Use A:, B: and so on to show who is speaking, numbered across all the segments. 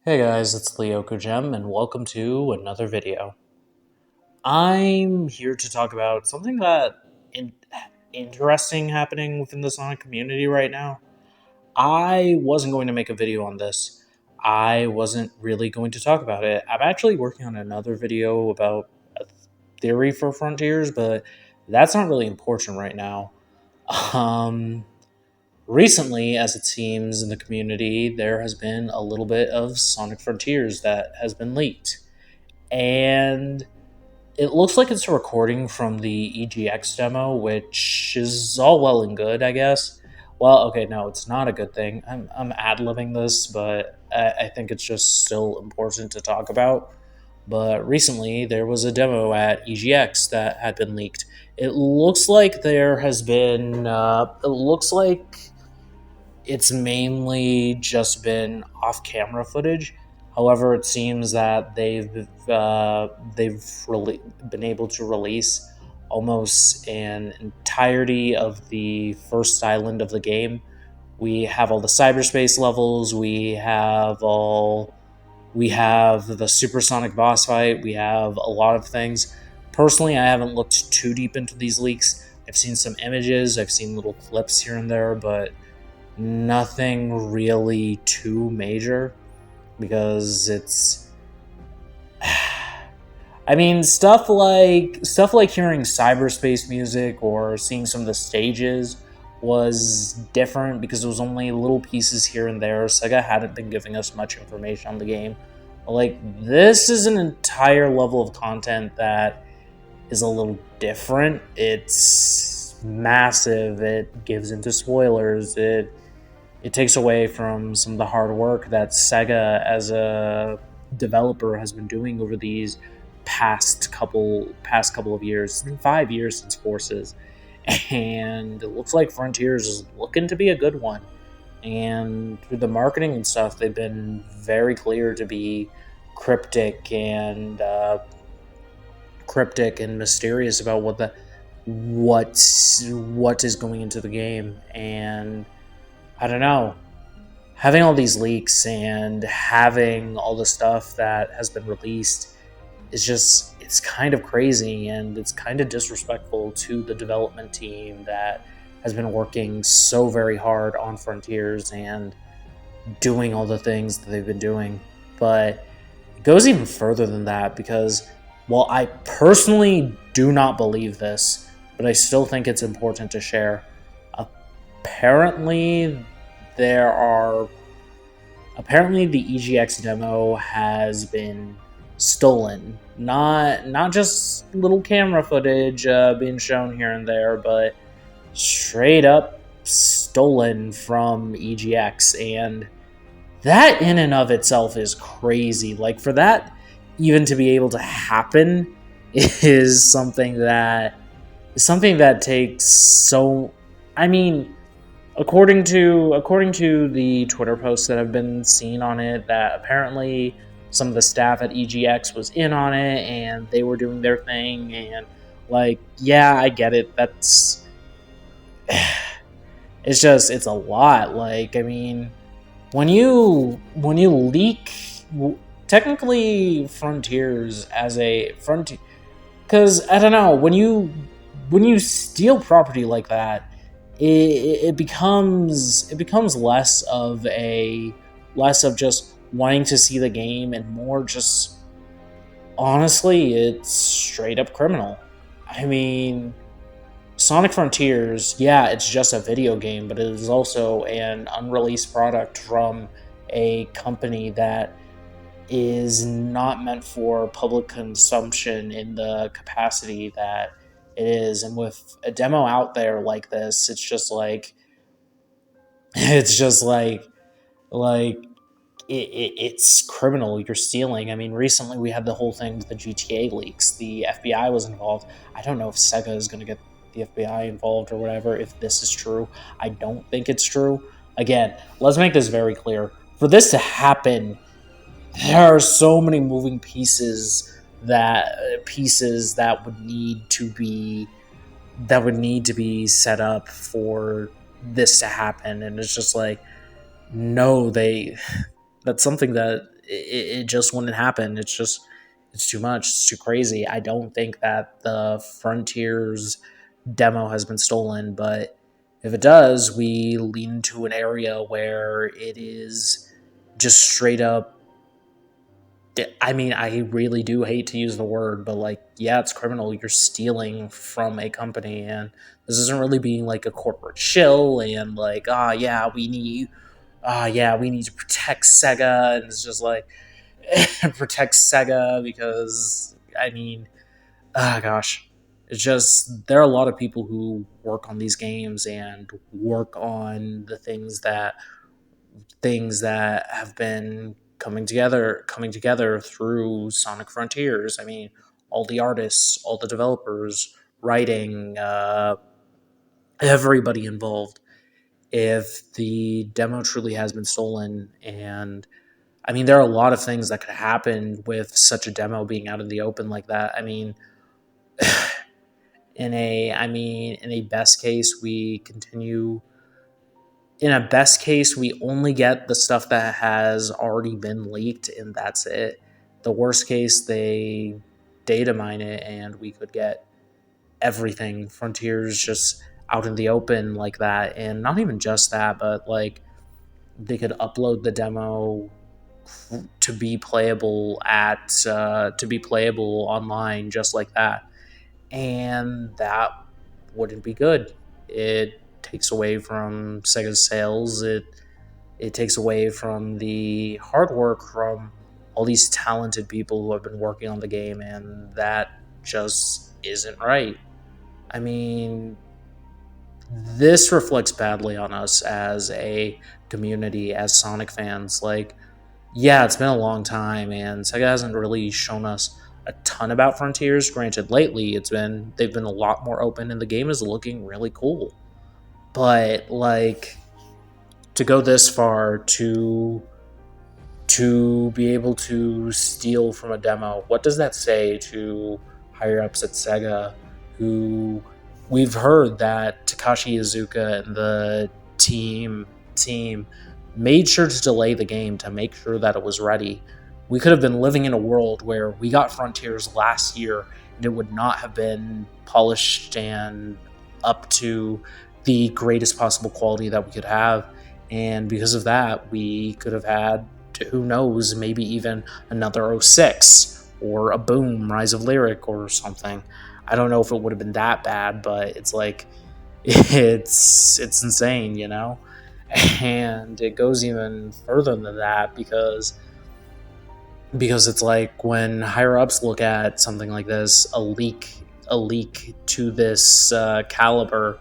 A: Hey guys, it's Leo Kojem, and welcome to another video. I'm here to talk about something interesting happening within the Sonic community right now. I wasn't going to make a video on this. I wasn't really going to talk about it. I'm actually working on another video about a theory for Frontiers, but that's not really important right now. Um, Recently, as it seems in the community, there has been a little bit of Sonic Frontiers that has been leaked. And it looks like it's a recording from the EGX demo, which is all well and good, I guess. Well, okay, no, it's not a good thing. I'm ad-libbing this, but I think it's just still important to talk about. But recently, there was a demo at EGX that had been leaked. It looks like there has been. It looks like it's mainly just been off-camera footage. However, it seems that been able to release almost an entirety of the first island of the game. We have all the cyberspace levels. We have the supersonic boss fight. We have a lot of things. Personally, I haven't looked too deep into these leaks. I've seen some images. I've seen little clips here and there, but nothing really too major because it's I mean stuff like hearing cyberspace music or seeing some of the stages was different because it was only little pieces here and there. Sega hadn't been giving us much information on the game. Like, this is an entire level of content that is a little different. It's massive. It gives into spoilers. It takes away from some of the hard work that Sega as a developer has been doing over these past couple of years, 5 years since Forces, and it looks like Frontiers is looking to be a good one. And through the marketing and stuff, they've been very clear to be cryptic and mysterious about what is going into the game. And I don't know, having all these leaks and having all the stuff that has been released it's kind of crazy, and it's kind of disrespectful to the development team that has been working so very hard on Frontiers and doing all the things that they've been doing. But it goes even further than that because, while I personally do not believe this, but I still think it's important to share, apparently there are apparently the EGX demo has been stolen. Not just little camera footage being shown here and there, but straight up stolen from EGX. And that in and of itself is crazy. Like, for that even to be able to happen is something that takes so, I mean, according to the Twitter posts that have been seen on it, that apparently some of the staff at EGX was in on it and they were doing their thing. And, like, yeah, I get it. That's it's a lot. Like, I mean, when you leak, technically Frontiers as a frontier, because I don't know, when you steal property like that, it becomes less of just wanting to see the game and more just, honestly, it's straight up criminal. I mean, Sonic Frontiers, yeah, it's just a video game, but it is also an unreleased product from a company that is not meant for public consumption in the capacity that it is. And with a demo out there like this, it's just like it's criminal. You're stealing. I mean, recently we had the whole thing with the GTA leaks. The FBI was involved. I don't know if Sega is going to get the FBI involved or whatever, if this is true. I don't think it's true. Again, let's make this very clear. For this to happen, there are so many moving pieces that would need to be set up for this to happen. And it's just like, no, that's something that it just wouldn't happen. It's too much. It's too crazy. I don't think that the Frontiers demo has been stolen, but if it does, we lean into an area where it is just straight up. I mean, I really do hate to use the word, but like, yeah, it's criminal. You're stealing from a company, and this isn't really being like a corporate shill and like, yeah, we need to protect Sega, and it's just like protect Sega because I mean, gosh, it's just there are a lot of people who work on these games and work on the things that have been coming together through Sonic Frontiers. I mean, all the artists, all the developers, writing, everybody involved. If the demo truly has been stolen, and I mean, there are a lot of things that could happen with such a demo being out in the open like that. I mean, in a best case, we continue. In a best case, we only get the stuff that has already been leaked, and that's it. The worst case, they data mine it, and we could get everything. Frontiers just out in the open like that, and not even just that, but like they could upload the demo to be playable online just like that, and that wouldn't be good. It takes away from Sega's sales. It takes away from the hard work from all these talented people who have been working on the game, and that just isn't right. I mean, this reflects badly on us as a community, as Sonic fans. Like, yeah, it's been a long time, and Sega hasn't really shown us a ton about Frontiers. Granted, lately they've been a lot more open, and the game is looking really cool. But like to go this far to be able to steal from a demo, what does that say to higher ups at Sega who we've heard that Takashi Iizuka and the team made sure to delay the game to make sure that it was ready. We could have been living in a world where we got Frontiers last year and it would not have been polished and up to the greatest possible quality that we could have. And because of that, we could have had, who knows, maybe even another 06 or a Boom, Rise of Lyric or something. I don't know if it would have been that bad, but it's like, it's insane, you know? And it goes even further than that because it's like when higher ups look at something like this, a leak to this caliber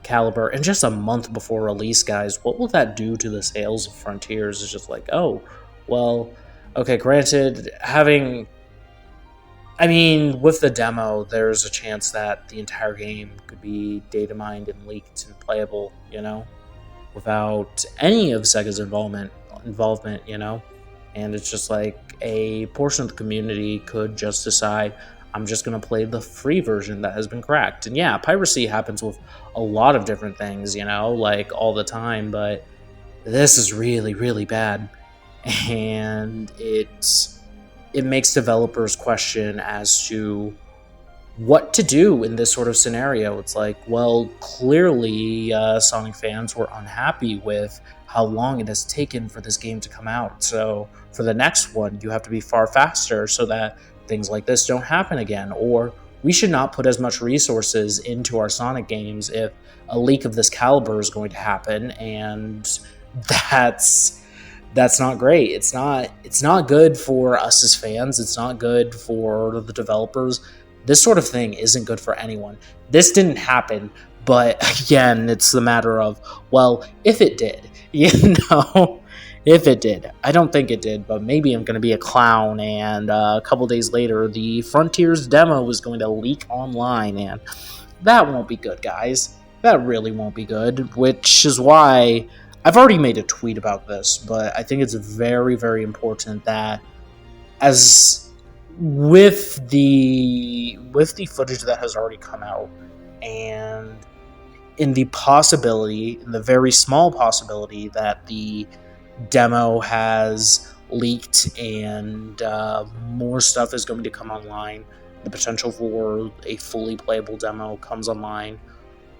A: and just a month before release, guys, what will that do to the sales of Frontiers? It's just like, oh, well, okay, granted, with the demo, there's a chance that the entire game could be data mined and leaked and playable, you know, without any of Sega's involvement, you know, and it's just like a portion of the community could just decide, I'm just going to play the free version that has been cracked. And yeah, piracy happens with a lot of different things, you know, like all the time, but this is really, really bad. And it makes developers question as to what to do in this sort of scenario. It's like, well, clearly Sonic fans were unhappy with how long it has taken for this game to come out. So for the next one, you have to be far faster so that things like this don't happen again. Or we should not put as much resources into our Sonic games if a leak of this caliber is going to happen, and that's not great. It's not good for us as fans. It's not good for the developers. This sort of thing isn't good for anyone. This didn't happen, but again, it's the matter of, well, if it did, you know, if it did. I don't think it did, but maybe I'm going to be a clown, and a couple days later, the Frontiers demo is going to leak online, and that won't be good, guys. That really won't be good, which is why I've already made a tweet about this, but I think it's very, very important that as with the footage that has already come out, and in the very small possibility that the demo has leaked, and more stuff is going to come online. The potential for a fully playable demo comes online.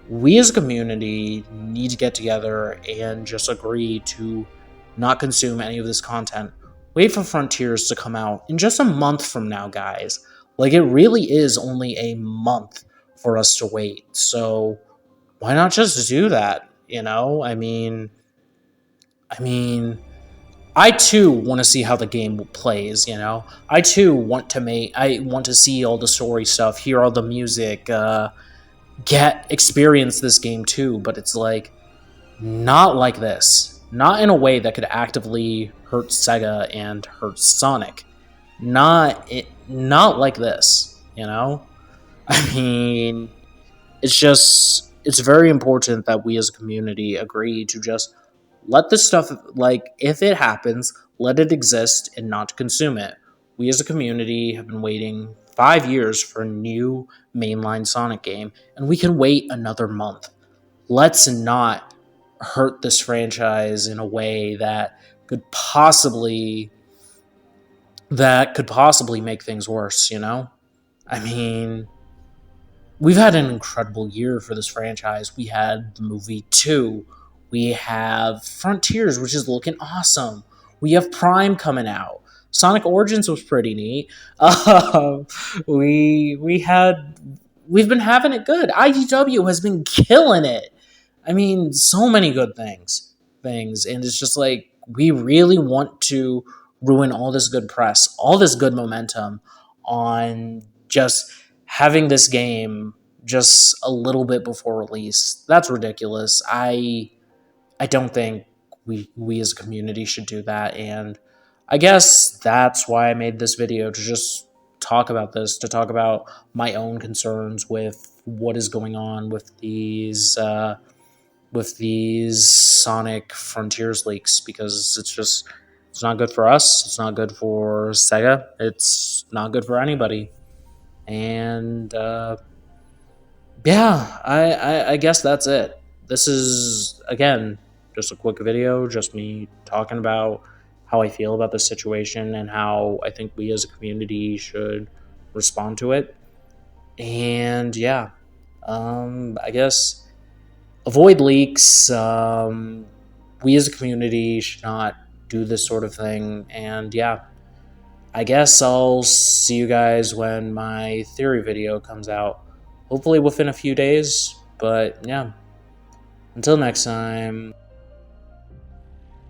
A: We as a community need to get together and just agree to not consume any of this content. Wait for Frontiers to come out in just a month from now, guys. Like, it really is only a month for us to wait. So why not just do that? I too want to see how the game plays. I too want to see all the story stuff, hear all the music, experience this game too. But it's like, not like this. Not in a way that could actively hurt Sega and hurt Sonic. Not like this. I mean, it's very important that we as a community agree to just let this stuff, like, if it happens, let it exist and not consume it. We as a community have been waiting 5 years for a new mainline Sonic game, and we can wait another month. Let's not hurt this franchise in a way that could possibly make things worse. I mean, we've had an incredible year for this franchise. We had the movie 2. We have Frontiers, which is looking awesome. We have Prime coming out. Sonic Origins was pretty neat. We've been having it good. IDW has been killing it. I mean, so many good things, and it's just like, we really want to ruin all this good press, all this good momentum on just having this game just a little bit before release. That's ridiculous. I don't think we as a community should do that, and I guess that's why I made this video, to just talk about this, to talk about my own concerns with what is going on with these Sonic Frontiers leaks, because it's not good for us, it's not good for Sega, it's not good for anybody. And yeah, I guess that's it. This is, again, just a quick video, just me talking about how I feel about this situation and how I think we as a community should respond to it. And yeah, I guess avoid leaks. We as a community should not do this sort of thing. And yeah, I guess I'll see you guys when my theory video comes out. Hopefully within a few days. But yeah, until next time.